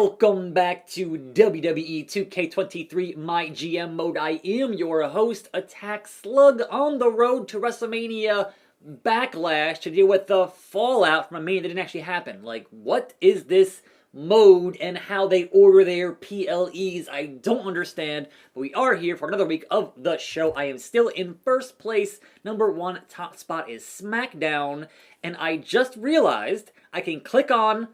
Welcome back to WWE 2K23 MyGM mode. I am your host, Attack Slug, on the road to WrestleMania Backlash to deal with the fallout from a Mania that didn't actually happen. Like, what is this mode and how they order their PLEs? I don't understand, but we are here for another week of the show. I am still in first place. Number one top spot is SmackDown, and I just realized I can click on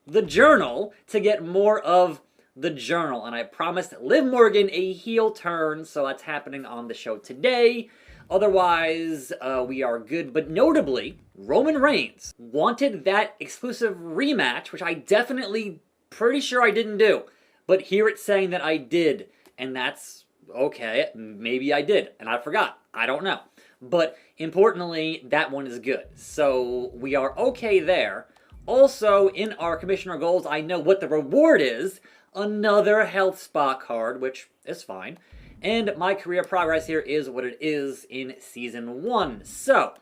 the journal to get more of the journal, and I promised Liv Morgan a heel turn, so that's happening on the show today. Otherwise, we are good, but notably, Roman Reigns wanted that exclusive rematch, which I definitely pretty sure I didn't do, but here it's saying that I did, and that's okay. Maybe I did, and I forgot. I don't know, but importantly, that one is good, so we are okay there. Also, in our commissioner goals, I know what the reward is. Another health spa card, which is fine. And my career progress here is what it is in Season 1. So,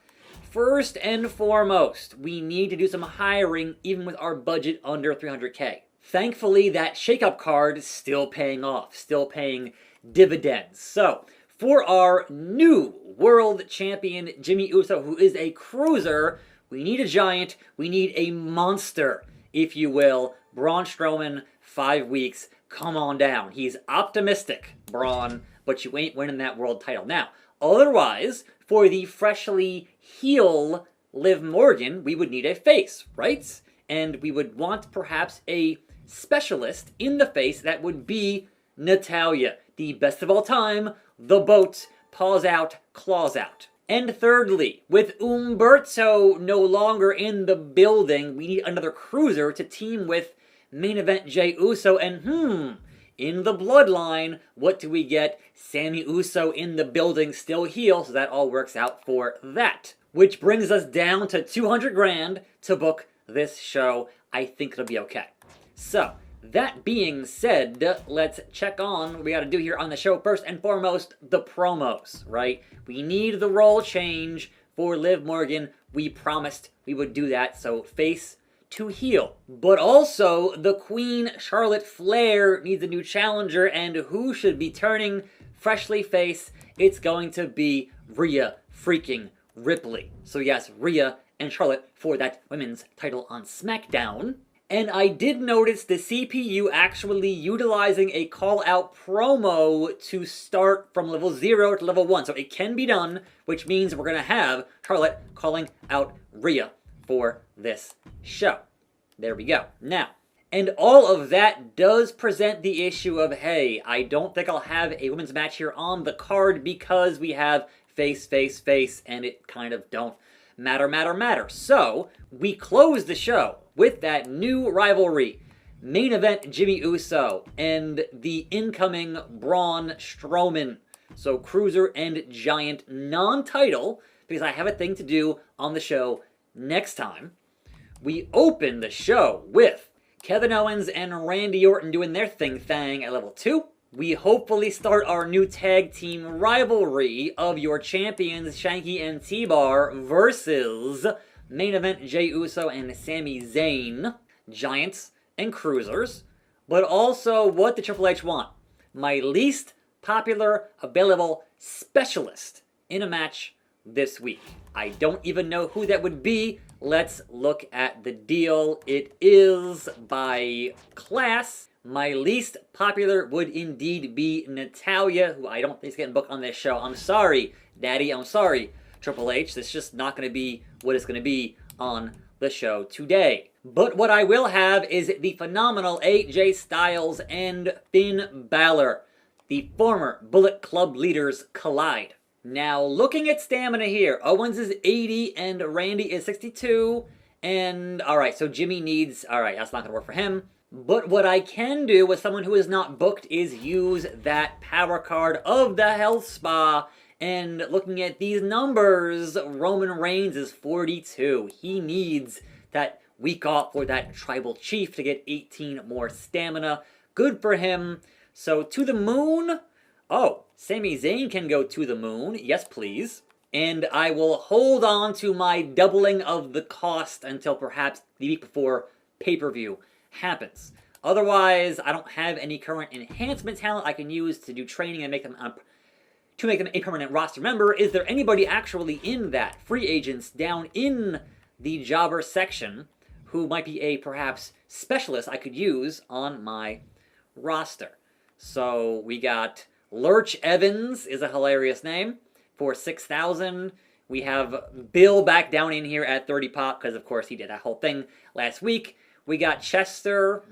first and foremost, we need to do some hiring even with our budget under 300k. Thankfully, that shakeup card is still paying off, still paying dividends. So, for our new world champion, Jimmy Uso, who is a cruiser, we need a giant, we need a monster, if you will. Braun Strowman, 5 weeks, come on down. He's optimistic, Braun, but you ain't winning that world title. Now, otherwise, for the freshly heel Liv Morgan, we would need a face, right? And we would want perhaps a specialist in the face that would be Natalya, the best of all time, the boat, paws out, claws out. And thirdly, with Umberto no longer in the building, we need another cruiser to team with main event Jey Uso. And in the bloodline, what do we get? Sammy Uso in the building, still heel, so that all works out for that. Which brings us down to 200 grand to book this show. I think it'll be okay. So, that being said, let's check on what we got to do here on the show. First and foremost, the promos, right? We need the role change for Liv Morgan. We promised we would do that, so face to heel. But also, the Queen Charlotte Flair needs a new challenger, and who should be turning freshly face? It's going to be Rhea freaking Ripley. So yes, Rhea and Charlotte for that women's title on SmackDown. And I did notice the CPU actually utilizing a call-out promo to start from level 0 to level 1. So it can be done, which means we're going to have Charlotte calling out Rhea for this show. There we go. Now, and all of that does present the issue of, hey, I don't think I'll have a women's match here on the card because we have face, and it kind of don't matter. So, we close the show with that new rivalry. Main event Jimmy Uso and the incoming Braun Strowman. So cruiser and giant non-title, because I have a thing to do on the show next time. We open the show with Kevin Owens and Randy Orton doing their thing at level 2. We hopefully start our new tag team rivalry of your champions Shanky and T-Bar versus main event Jey Uso and Sami Zayn, giants and cruisers. But also, what did Triple H want? My least popular available specialist in a match this week. I don't even know who that would be. Let's look at the deal. It is by class. My least popular would indeed be Natalya, who I don't think is getting booked on this show. I'm sorry, Daddy. I'm sorry, Triple H. This is just not going to be what it's going to be on the show today. But what I will have is the phenomenal AJ Styles and Finn Balor. The former Bullet Club leaders collide. Now, looking at stamina here, Owens is 80 and Randy is 62. And, alright, so Jimmy needs... Alright, that's not going to work for him. But what I can do with someone who is not booked is use that power card of the health spa. And looking at these numbers, Roman Reigns is 42. He needs that week off for that tribal chief to get 18 more stamina. Good for him. So to the moon. Oh, Sami Zayn can go to the moon. Yes, please. And I will hold on to my doubling of the cost until perhaps the week before pay-per-view happens. Otherwise, I don't have any current enhancement talent I can use to do training and make them a permanent roster member. Is there anybody actually in that free agents down in the jobber section who might be a perhaps specialist I could use on my roster? So we got Lurch Evans is a hilarious name for 6,000. We have Bill back down in here at 30 pop because of course he did that whole thing last week. We got Chester,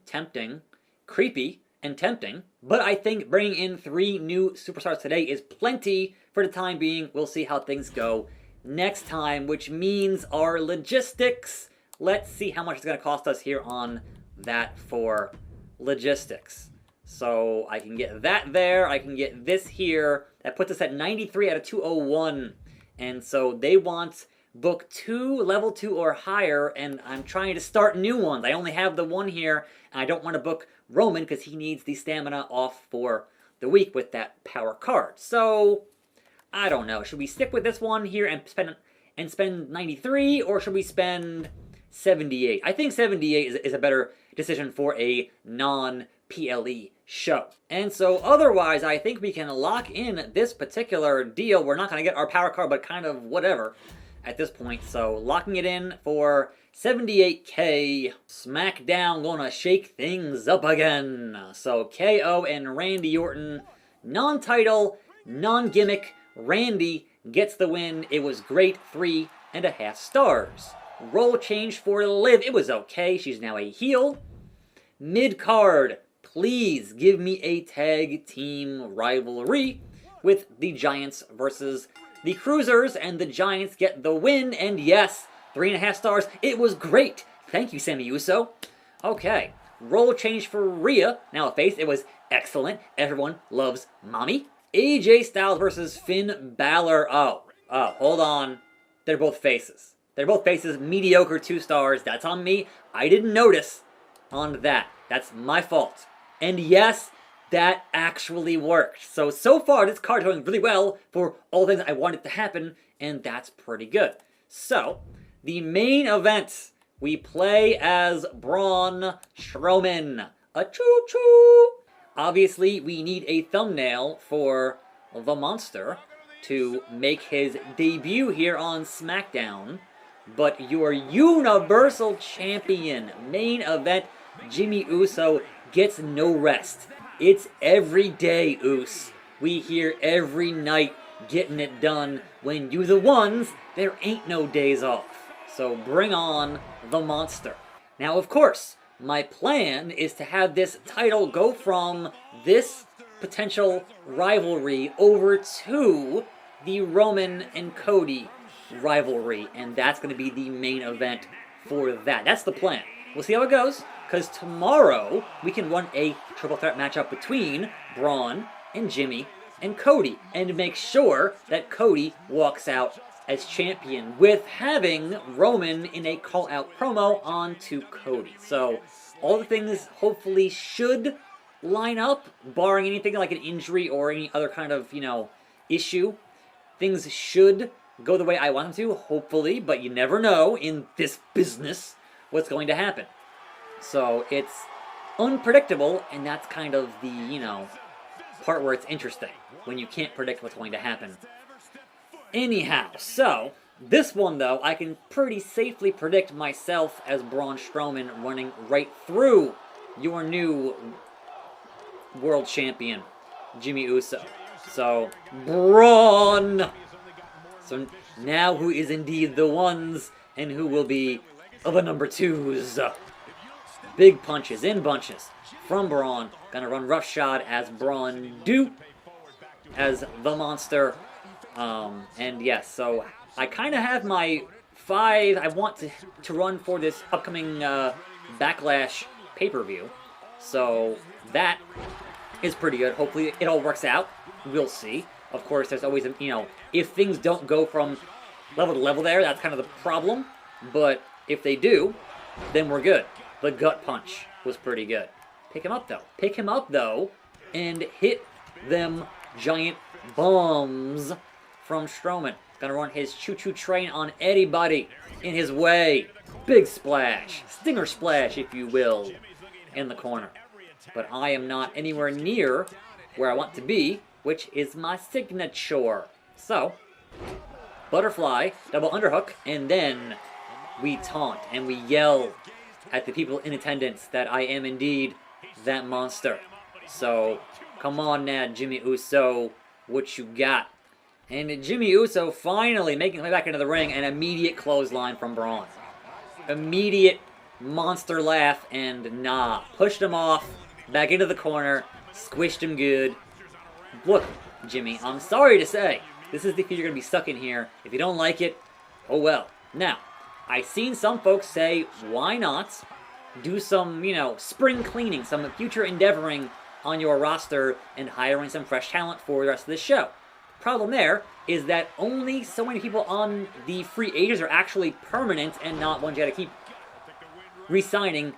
tempting, creepy, and tempting. But I think bringing in 3 new superstars today is plenty for the time being. We'll see how things go next time, which means our logistics. Let's see how much it's going to cost us here on that for logistics. So I can get that there. I can get this here. That puts us at 93 out of 201. And so they want book 2, level 2 or higher, and I'm trying to start new ones. I only have the one here, and I don't want to book Roman because he needs the stamina off for the week with that power card. So, I don't know. Should we stick with this one here and spend 93, or should we spend 78? I think 78 is a better decision for a non-PLE show. And so otherwise, I think we can lock in this particular deal. We're not going to get our power card, but kind of whatever at this point. So locking it in for 78K. SmackDown gonna shake things up again. So KO and Randy Orton, non-title, non-gimmick. Randy gets the win. It was great, 3.5 stars. Role change for Liv. It was okay. She's now a heel. Mid-card, please give me a tag team rivalry with the Giants versus the Cruisers, and the Giants get the win, and yes, 3.5 stars. It was great. Thank you, Sammy Uso. Okay, role change for Rhea, now a face. It was excellent. Everyone loves Mommy. AJ Styles versus Finn Balor. Oh, hold on. They're both faces. They're both faces. Mediocre 2 stars. That's on me. I didn't notice on that. That's my fault. And yes, that actually worked. So far, this card is going really well for all the things I wanted to happen, and that's pretty good. So, the main event, we play as Braun Strowman. A choo-choo! Obviously, we need a thumbnail for the monster to make his debut here on SmackDown. But your Universal Champion main event, Jimmy Uso, gets no rest. It's every day, Oos. We here every night getting it done. When you the ones, there ain't no days off. So bring on the monster. Now, of course, my plan is to have this title go from this potential rivalry over to the Roman and Cody rivalry. And that's going to be the main event for that. That's the plan. We'll see how it goes. Because tomorrow, we can run a triple threat matchup between Braun and Jimmy and Cody. And make sure that Cody walks out as champion with having Roman in a call-out promo onto Cody. So, all the things hopefully should line up, barring anything like an injury or any other kind of, issue. Things should go the way I want them to, hopefully, but you never know in this business what's going to happen. So it's unpredictable, and that's kind of the, part where it's interesting, when you can't predict what's going to happen. Anyhow, so, this one though, I can pretty safely predict myself as Braun Strowman running right through your new world champion, Jimmy Uso. So, Braun! So now who is indeed the ones, and who will be the number 2s? Big punches in bunches from Braun. Gonna run roughshod as Braun do as the monster. And yes, so I kind of have my 5 I want to run for this upcoming Backlash pay-per-view. So that is pretty good. Hopefully it all works out. We'll see. Of course, there's always, if things don't go from level to level there, that's kind of the problem. But if they do, then we're good. The gut punch was pretty good. Pick him up, though. Pick him up, though, and hit them giant bombs from Strowman. Gonna run his choo-choo train on anybody in his way. Big splash. Stinger splash, if you will. in the corner. But I am not anywhere near where I want to be, which is my signature. So, butterfly, double underhook, and then we taunt and we yell at the people in attendance that I am indeed that monster. So, come on now, Jimmy Uso, what you got? And Jimmy Uso finally making his way back into the ring, an immediate clothesline from Braun. Immediate monster laugh, and nah. Pushed him off, back into the corner, squished him good. Look, Jimmy, I'm sorry to say, this is the feud you're going to be stuck in here. If you don't like it, oh well. Now, I've seen some folks say, why not do some, spring cleaning, some future endeavoring on your roster and hiring some fresh talent for the rest of this show. Problem there is that only so many people on the free agents are actually permanent and not ones you gotta keep re-signing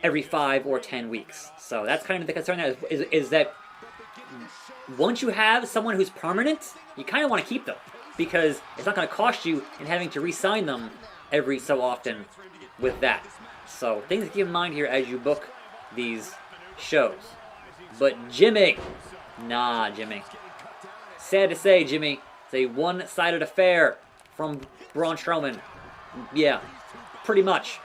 every 5 or 10 weeks. So that's kind of the concern there, is that once you have someone who's permanent, you kind of want to keep them because it's not going to cost you in having to re-sign them every so often with that. So things to keep in mind here as you book these shows. But Jimmy, nah, Jimmy. Sad to say, Jimmy, it's a one-sided affair from Braun Strowman. Yeah, pretty much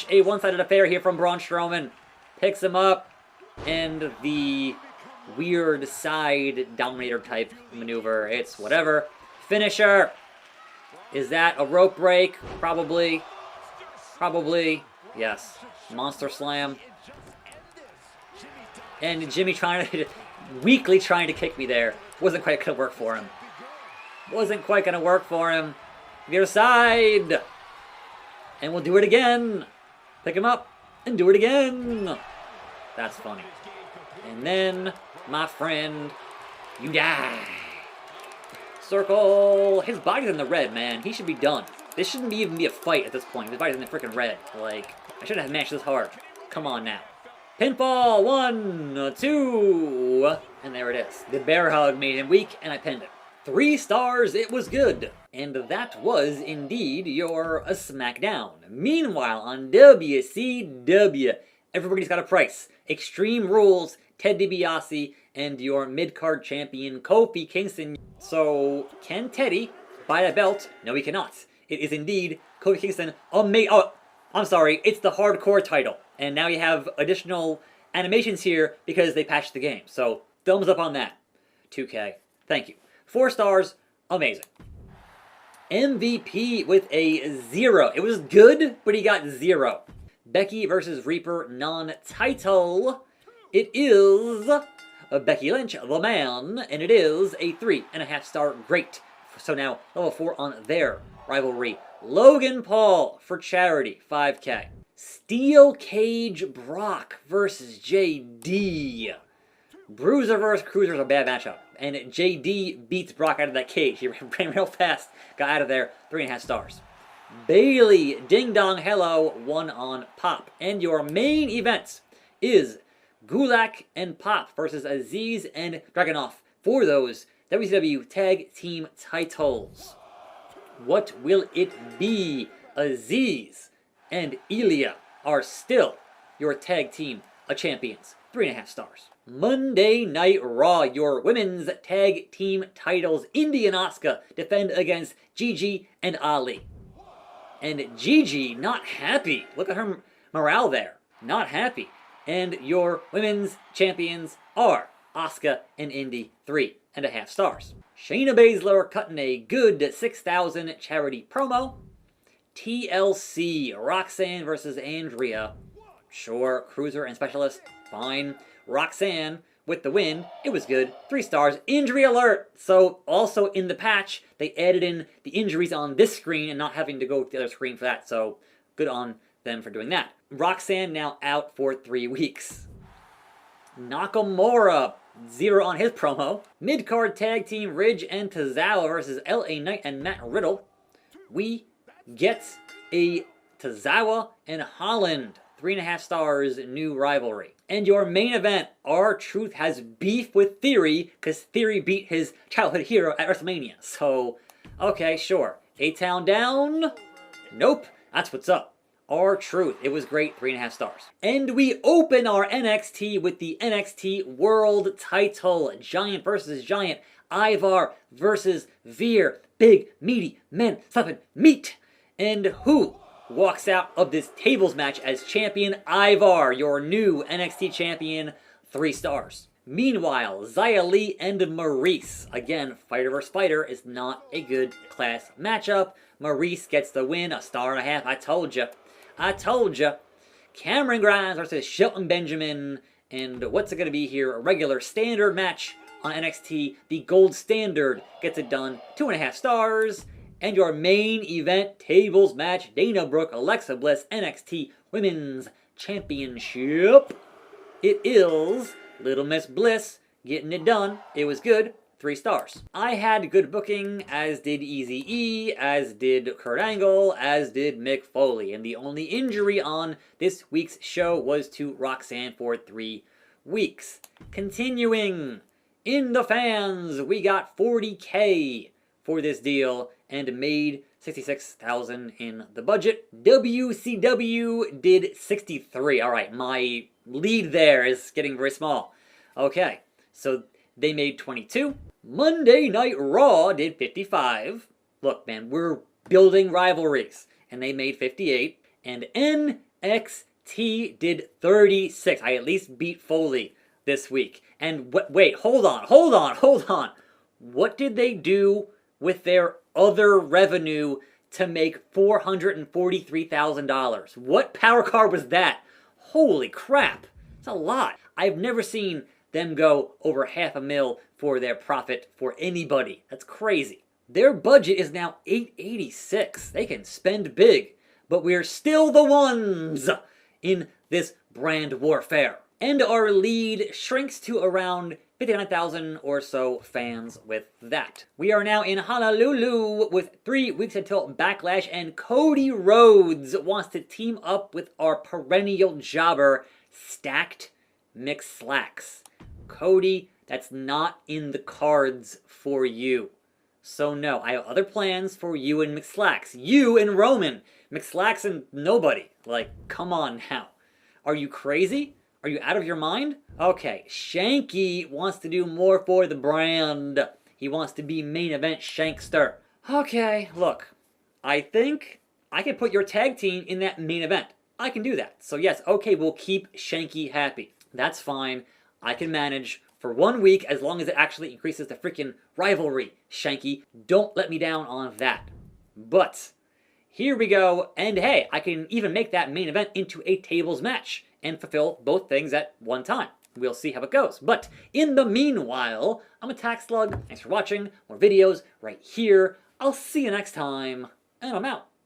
a one-sided affair here from Braun Strowman. Picks him up, and the weird side dominator type maneuver. It's whatever. Finisher. Is that a rope break? Probably. Yes. Monster slam. And Jimmy weakly trying to kick me there. Wasn't quite going to work for him. The other side. And we'll do it again. Pick him up and do it again. That's funny. And then, my friend, you die. Circle. His body's in the red, man. He should be done. This shouldn't even be a fight at this point. His body's in the freaking red. Like, I shouldn't have matched this hard. Come on now. Pinfall, 1, 2, and there it is. The bear hug made him weak, and I pinned him. 3 stars, it was good. And that was indeed your SmackDown. Meanwhile, on WCW, everybody's got a price. Extreme Rules, Ted DiBiase, and your mid-card champion, Kofi Kingston. So, can Teddy buy that belt? No, he cannot. It is indeed Kofi Kingston. I'm sorry, it's the hardcore title. And now you have additional animations here because they patched the game. So, thumbs up on that. 2K. Thank you. 4 stars. Amazing. MVP with a 0. It was good, but he got 0. Becky versus Reaper non-title. It is Becky Lynch, the man, and it is a 3.5 star great. So now, level 4 on their rivalry. Logan Paul for charity, 5K. Steel Cage Brock versus JD. Bruiser versus Cruiser is a bad matchup. And JD beats Brock out of that cage. He ran real fast, got out of there, 3.5 stars. Bailey, Ding Dong Hello, 1 on Pop. And your main event is Gulak and Pop versus Aziz and Dragunov for those WCW Tag Team titles. What will it be? Aziz and Ilya are still your tag team champions. 3.5 stars. Monday Night Raw, your women's tag team titles. Indy and Asuka defend against Gigi and Ali. And Gigi, not happy. Look at her morale there. Not happy. And your women's champions are Asuka and Indy, 3.5 stars. Shayna Baszler cutting a good 6,000 charity promo. TLC, Roxanne versus Andrea. Sure, Cruiser and Specialist, fine. Roxanne with the win. It was good. 3 stars. Injury alert. So also in the patch, they added in the injuries on this screen and not having to go to the other screen for that. So good on them for doing that. Roxanne now out for 3 weeks. Nakamura, 0 on his promo. Mid-card tag team Ridge and Tozawa versus LA Knight and Matt Riddle. We get a Tozawa and Holland. 3.5 stars, new rivalry. And your main event, R-Truth has beef with Theory, because Theory beat his childhood hero at WrestleMania. So, okay, sure. A-Town down? Nope, that's what's up. R-Truth. It was great, 3.5 stars. And we open our NXT with the NXT World Title. Giant versus Giant. Ivar versus Veer. Big, meaty men slapping meat. And who walks out of this tables match as champion? Ivar, your new NXT champion, 3 stars. Meanwhile, Xia Li and Maurice. Again, fighter versus fighter is not a good class matchup. Maurice gets the win, 1.5 stars. I told you. I told you. Cameron Grimes versus Shelton Benjamin. And what's it going to be here? A regular standard match on NXT. The gold standard gets it done, 2.5 stars. And your main event tables match, Dana Brooke, Alexa Bliss, NXT Women's Championship. It is Little Miss Bliss getting it done. It was good, 3 stars. I had good booking, as did Eazy-E, as did Kurt Angle, as did Mick Foley. And the only injury on this week's show was to Roxanne for 3 weeks. Continuing, in the fans, we got $40K for this deal and made $66,000 in the budget. WCW did 63. All right, my lead there is getting very small. Okay, so they made 22. Monday Night Raw did 55. Look, man, we're building rivalries. And they made 58. And NXT did 36. I at least beat Foley this week. And wait, hold on. What did they do with their other revenue to make $443,000? What power card was that? Holy crap. It's a lot. I've never seen them go over $500,000 for their profit for anybody. That's crazy. Their budget is now $886. They can spend big, but we're still the ones in this brand warfare. And our lead shrinks to around 59,000 or so fans with that. We are now in Honolulu with 3 weeks until Backlash, and Cody Rhodes wants to team up with our perennial jobber, Stacked McSlacks. Cody, that's not in the cards for you. So no, I have other plans for you and McSlacks. You and Roman. McSlacks and nobody. Like, come on now. Are you crazy? Are you out of your mind? Okay, Shanky wants to do more for the brand. He wants to be main event Shankster. Okay, look, I think I can put your tag team in that main event. I can do that. So yes, okay, we'll keep Shanky happy. That's fine. I can manage for 1 week as long as it actually increases the freaking rivalry. Shanky, don't let me down on that. But here we go, and hey, I can even make that main event into a tables match and fulfill both things at one time. We'll see how it goes. But in the meanwhile, I'm attackslug. Thanks for watching. More videos right here. I'll see you next time, and I'm out.